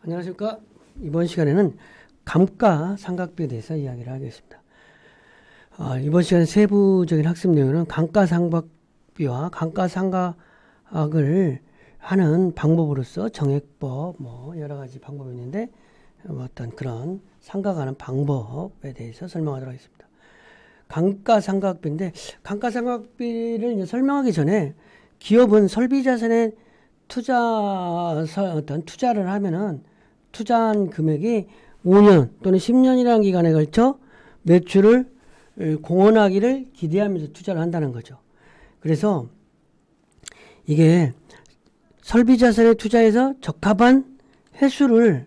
안녕하십니까. 이번 시간에는 감가상각비에 대해서 이야기를 하겠습니다. 이번 시간에 세부적인 학습 내용은 감가상각비와 감가상각을 하는 방법으로서 정액법 여러 가지 방법이 있는데 어떤 그런 상각하는 방법에 대해서 설명하도록 하겠습니다. 감가상각비인데 감가상각비를 이제 설명하기 전에 기업은 설비자산에 투자를 하면은 투자한 금액이 5년 또는 10년이라는 기간에 걸쳐 매출을 공헌하기를 기대하면서 투자를 한다는 거죠. 그래서 이게 설비자산에 투자해서 적합한 회수를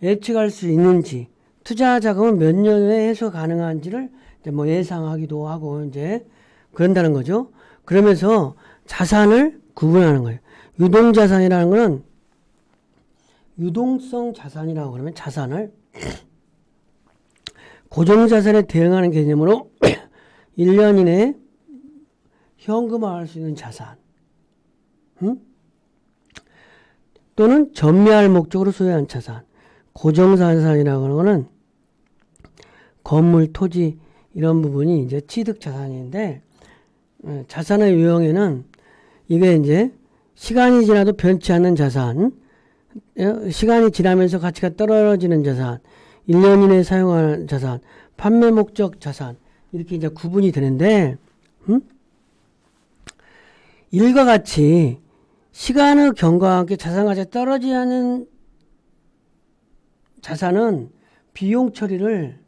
예측할 수 있는지, 투자 자금은 몇 년 후에 회수 가능한지를 이제 예상하기도 하고 이제 그런다는 거죠. 그러면서 자산을 구분하는 거예요. 유동자산이라는 거는 유동성 자산이라고 그러면 자산을 고정자산에 대응하는 개념으로 1년 이내에 현금화할 수 있는 자산, 또는 전매할 목적으로 소유한 자산. 고정자산이라고 하는 거는 건물, 토지 이런 부분이 이제 취득자산인데, 자산의 유형에는 이게 이제 시간이 지나도 변치 않는 자산, 시간이 지나면서 가치가 떨어지는 자산, 1년 이내에 사용하는 자산, 판매 목적 자산, 이렇게 이제 구분이 되는데, 일과 같이 시간의 경과와 함께 자산 가치가 떨어지지 않은 자산은 비용 처리를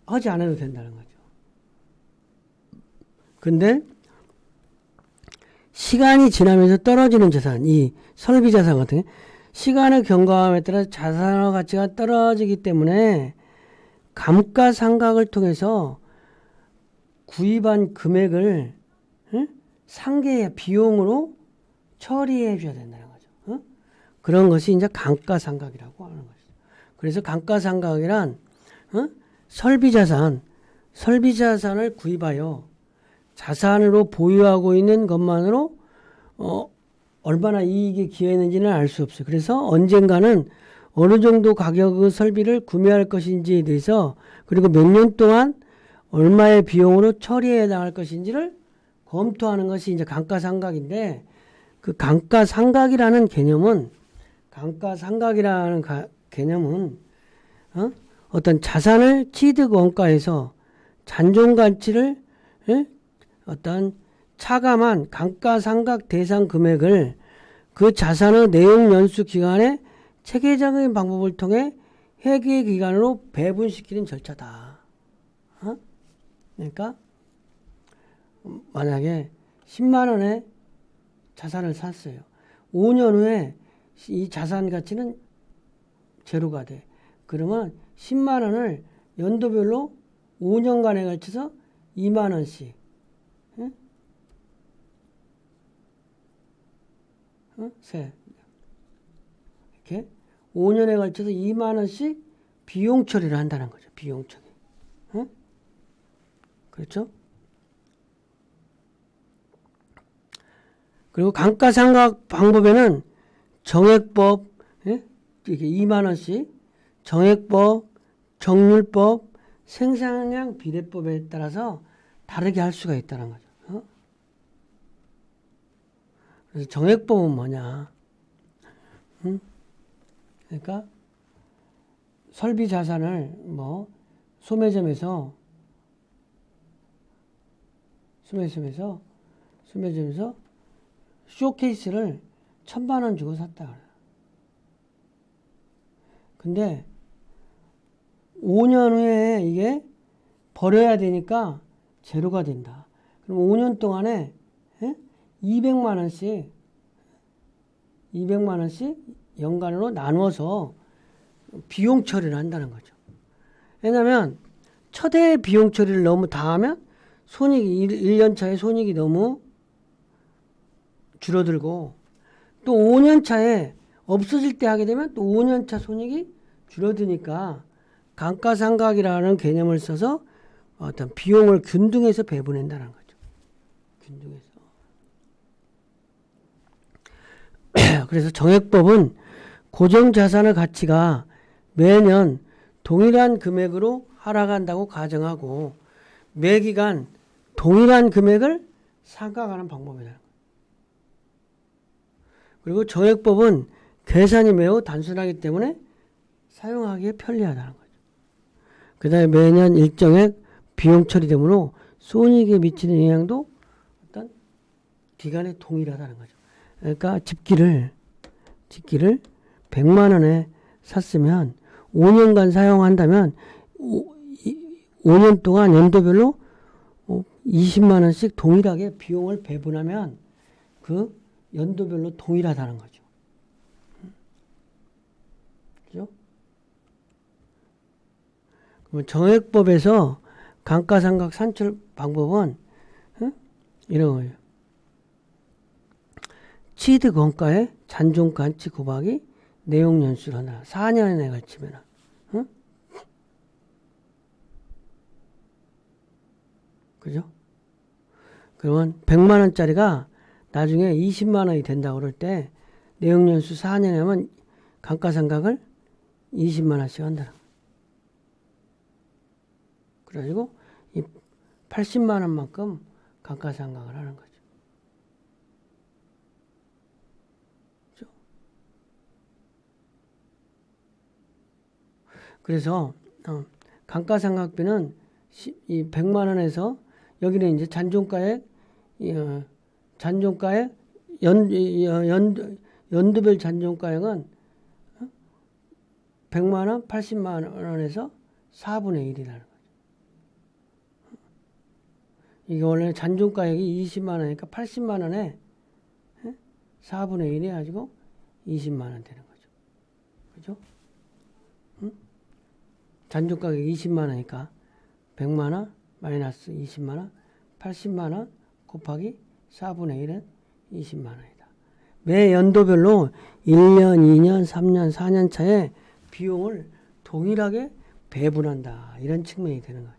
하지 않아도 된다는 거죠. 근데 시간이 지나면서 떨어지는 자산, 이 설비 자산 같은 게 시간의 경과함에 따라 자산의 가치가 떨어지기 때문에 감가상각을 통해서 구입한 금액을 상계의 비용으로 처리해 줘야 된다는 거죠. 그런 것이 이제 감가상각이라고 하는 것이죠. 그래서 감가상각이란 설비자산을 구입하여 자산으로 보유하고 있는 것만으로 얼마나 이익이 기여했는지는 알 수 없어요. 그래서 언젠가는 어느 정도 가격의 설비를 구매할 것인지에 대해서, 그리고 몇 년 동안 얼마의 비용으로 처리해 나갈 것인지를 검토하는 것이 이제 감가상각인데, 그 감가상각이라는 개념은 어떤 자산을 취득 원가에서 잔존 가치를 어떤 차감한 감가상각 대상 금액을 그 자산의 내용 연수 기간에 체계적인 방법을 통해 회계 기간으로 배분시키는 절차다. 그러니까 만약에 10만 원의 자산을 샀어요. 5년 후에 이 자산 가치는 제로가 돼. 그러면 10만 원을 연도별로 5년간에 걸쳐서 2만 원씩 이렇게 5년에 걸쳐서 2만 원씩 비용 처리를 한다는 거죠. 비용 처리. 그렇죠? 그리고 감가상각 방법에는 정액법, 이렇게 2만 원씩, 정액법, 정률법, 생산량 비례법에 따라서 다르게 할 수가 있다는 거죠. 그래서 정액법은 뭐냐? 그러니까 설비 자산을 소매점에서 쇼케이스를 1,000만 원 주고 샀다 그래요. 근데 5년 후에 이게 버려야 되니까 제로가 된다. 그럼 5년 동안에 200만 원씩 연간으로 나눠서 비용 처리를 한다는 거죠. 왜냐하면 첫해 비용 처리를 너무 다 하면 손익이 1년 차에 손익이 너무 줄어들고, 또 5년 차에 없어질 때 하게 되면 또 5년 차 손익이 줄어드니까 감가상각이라는 개념을 써서 어떤 비용을 균등해서 배분한다는 거죠. 균등해서. 자, 그래서 정액법은 고정자산의 가치가 매년 동일한 금액으로 하락한다고 가정하고 매기간 동일한 금액을 상각하는 방법이다. 그리고 정액법은 계산이 매우 단순하기 때문에 사용하기에 편리하다는 거죠. 그 다음에 매년 일정액 비용 처리되므로 손익에 미치는 영향도 어떤 기간에 동일하다는 거죠. 그러니까 집기를 100만 원에 샀으면 5년간 사용한다면 5년 동안 연도별로 20만 원씩 동일하게 비용을 배분하면 그 연도별로 동일하다는 거죠. 그죠? 그러면 정액법에서 감가상각 산출 방법은 이런 거예요. 취득 원가의 잔존가치 곱하기 내용 연수를 하나 4년에 걸치면 그죠? 그러면 100만 원짜리가 나중에 20만 원이 된다고 그럴 때 내용 연수 4년에 하면 감가상각을 20만 원씩 한다. 그래가지고 이 80만 원만큼 감가상각을 하는 거죠. 그렇죠? 그래서 감가상각비는 이 100만 원에서 여기는 이제 잔존가액 연도별 잔존가액은 100만 원, 80만 원에서 4분의 1이라는 거죠. 이게 원래 잔존가액이 20만 원이니까 80만 원에 4분의 1이 가지고 20만 원 되는 거죠. 그죠? 잔존가액이 20만 원이니까 100만 원 마이너스 20만 원, 80만 원 곱하기 4분의 1은 20만 원이다. 매 연도별로 1년, 2년, 3년, 4년 차에 비용을 동일하게 배분한다. 이런 측면이 되는 거죠.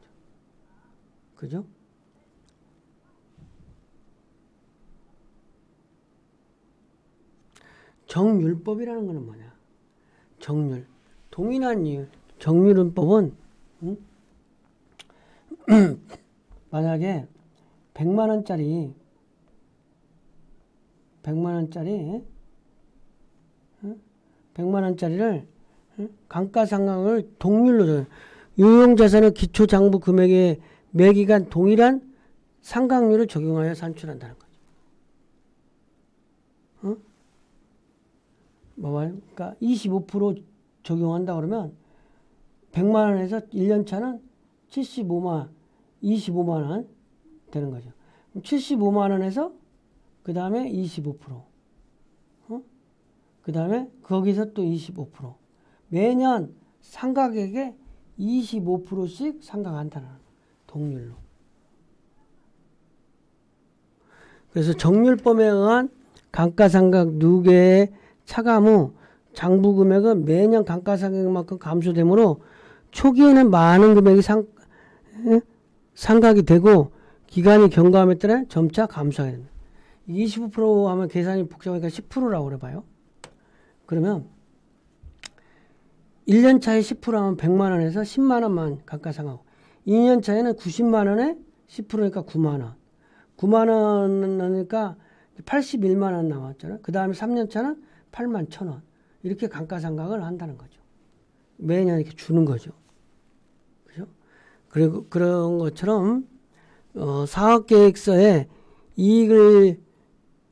그죠? 정률법이라는 것은 뭐냐? 정률. 동일한 이율. 정률은법은 만약에 100만 원짜리 100만 원짜리를 감가상각을 동률로 줘요. 유용자산의 기초장부 금액의 매기간 동일한 상각률을 적용하여 산출한다는 거죠. 그러니까 25% 적용한다 그러면 100만 원에서 1년 차는 25만 원 되는 거죠. 75만 원에서 그 다음에 25%. 그 다음에 거기서 또 25%. 매년 상각액에 25%씩 상각한다는 동률로. 그래서 정률법에 의한 감가상각 누계의 차감 후 장부 금액은 매년 감가상각만큼 감소되므로 초기에는 많은 금액이 상각이 되고 기간이 경과함에 따라 점차 감소하게 됩니다. 25% 하면 계산이 복잡하니까 10%라고 그래봐요. 그러면 1년 차에 10% 하면 100만 원에서 10만 원만 감가상각하고 2년 차에는 90만 원에 10%니까 9만 원. 9만 원이니까 81만 원 남았잖아요. 그 다음에 3년 차는 8만 1,000원. 이렇게 감가상각을 한다는 거죠. 매년 이렇게 주는 거죠. 그죠? 그리고 그런 것처럼 사업계획서에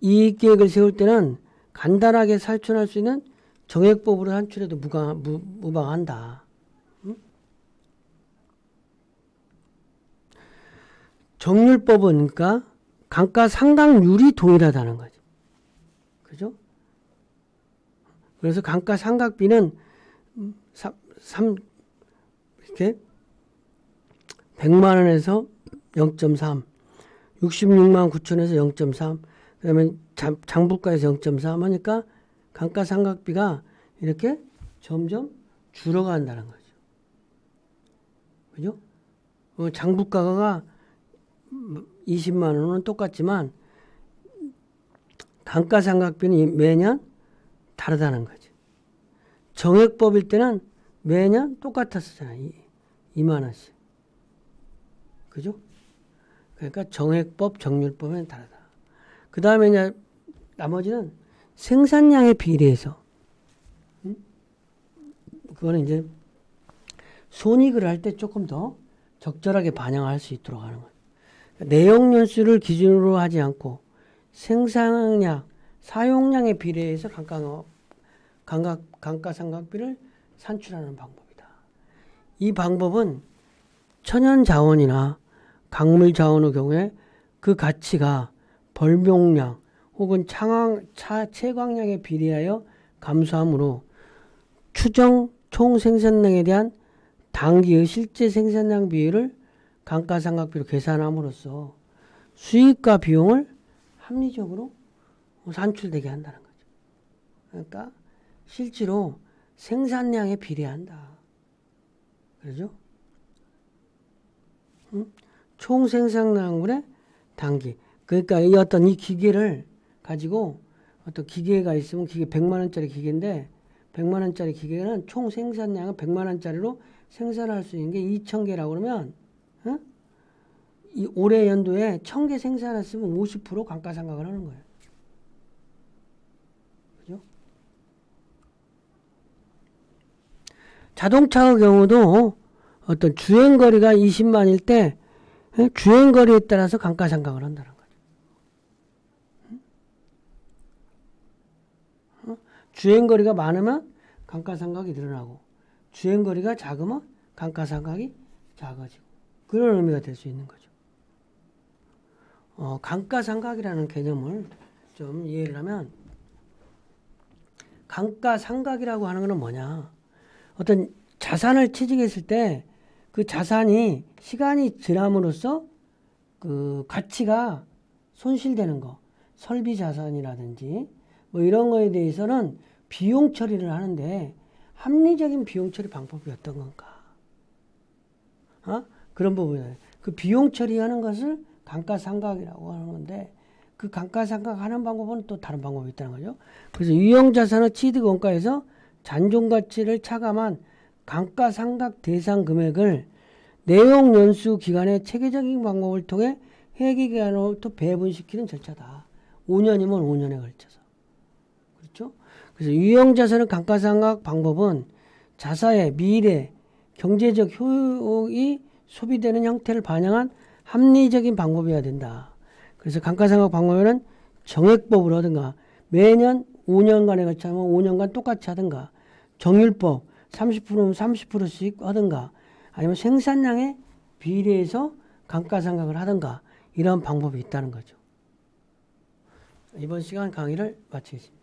이익계획을 세울 때는 간단하게 산출할 수 있는 정액법으로 산출해도 무방한다. 정률법은 그러니까 감가상각률이 동일하다는 거죠. 그죠? 그래서 감가상각비는 이렇게 100만 원에서 0.3, 66만 9천에서 0.3, 그 다음에 장부가에서 0.3 하니까 감가상각비가 이렇게 점점 줄어간다는 거죠. 그죠? 장부가가 20만 원은 똑같지만 감가상각비는 매년 다르다는 거지. 정액법일 때는 매년 똑같았었잖아요. 2만 원씩. 그죠? 그러니까 정액법, 정률법은 다르다. 그 다음에 이제 나머지는 생산량에 비례해서, 그거는 이제 손익을 할 때 조금 더 적절하게 반영할 수 있도록 하는 거예요. 내용 연수를 기준으로 하지 않고 생산량, 사용량에 비례해서 감가상각비를 산출하는 방법이다. 이 방법은 천연자원이나 광물자원의 경우에 그 가치가 벌목량 혹은 채광량에 비례하여 감소하므로 추정 총생산량에 대한 당기의 실제 생산량 비율을 감가상각비로 계산함으로써 수익과 비용을 합리적으로 산출되게 한다는 거죠. 그러니까 실제로 생산량에 비례한다. 그러죠? 총 생산량분의 단기. 그러니까 이 어떤 이 기계를 가지고 어떤 기계가 있으면 기계 100만 원짜리 기계인데 100만 원짜리 기계는 총 생산량은 100만 원짜리로 생산할 수 있는 게 2,000개라고 그러면 이 올해 연도에 1,000개 생산했으면 50% 감가상각을 하는 거예요. 그죠? 자동차의 경우도 어떤 주행거리가 20만일 때 주행거리에 따라서 감가상각을 한다는 거죠. 주행거리가 많으면 감가상각이 늘어나고 주행거리가 작으면 감가상각이 작아지고 그런 의미가 될 수 있는 거죠. 감가상각이라는 개념을 좀 이해를 하면 감가상각이라고 하는 것은 뭐냐. 어떤 자산을 취득했을 때 그 자산이 시간이 지남으로써 그 가치가 손실되는 거, 설비 자산이라든지 뭐 이런 거에 대해서는 비용 처리를 하는데 합리적인 비용 처리 방법이 어떤 건가? 그런 부분이에요. 그 비용 처리하는 것을 감가상각이라고 하는 건데 그 감가상각하는 방법은 또 다른 방법이 있다는 거죠. 그래서 유형자산의 취득 원가에서 잔존가치를 차감한 감가상각 대상 금액을 내용 연수 기간의 체계적인 방법을 통해 회계기간으로부터 배분시키는 절차다. 5년이면 5년에 걸쳐서. 그렇죠? 그래서 유형자산의 감가상각 방법은 자사의 미래 경제적 효용이 소비되는 형태를 반영한 합리적인 방법이어야 된다. 그래서 감가상각 방법에는 정액법으로 하든가 매년 5년간에 걸쳐 하면 5년간 똑같이 하든가 정율법 30%면 30%씩 하든가 아니면 생산량에 비례해서 감가상각을 하든가 이런 방법이 있다는 거죠. 이번 시간 강의를 마치겠습니다.